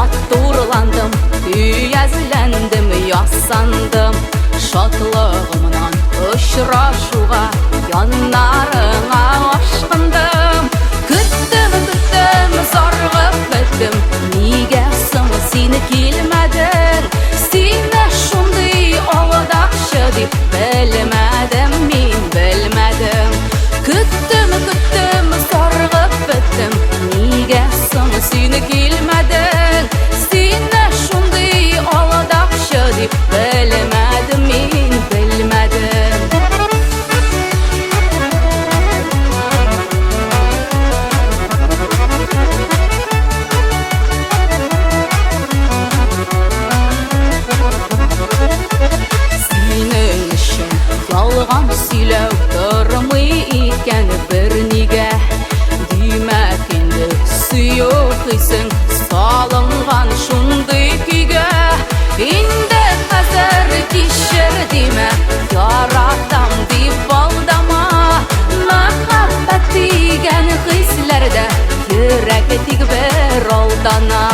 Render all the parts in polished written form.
Matturlandım, üyezlendim, yassandım. Şatlığımdan uçraşuğa, yanlarına aşkındım. Küttüm, zargıp bittim, nigesin seni kilmedin. Seni şunday aldakşı dip bilmedim, men bilmedim. Küttüm, zargıp bittim, nigesin seni kilmedin. Seni şunday aldakşı dip bilmedim, men bilmedim. Yalğan söylep durmay ekan bir nige. Demek endi suyuqysin salıngan şunday kuyga. Endi hazır kişir deme, yaratam deb aldama. Muhabbat degan hislarda yurak tegib aldana.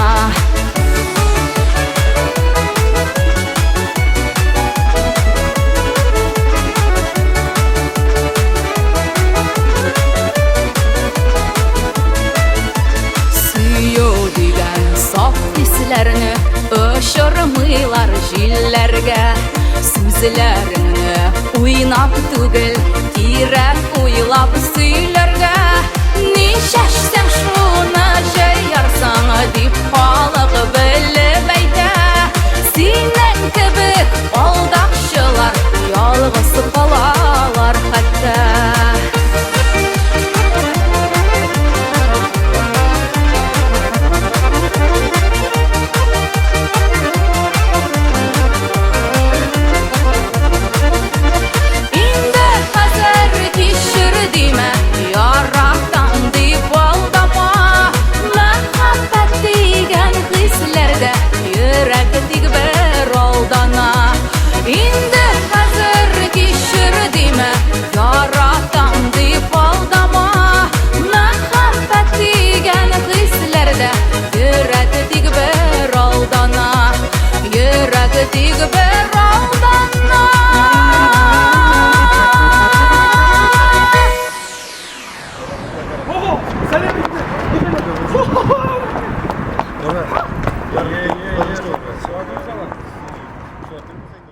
Hislerini öşürmeylar jillerge. Sözlerini oynap tugil, kirek oylap söylerge. Neşeşsen şuna jayarsan dip halık bilip ayta. Senen kebek aldakşılar yalğız kalalar hatta. Yeah.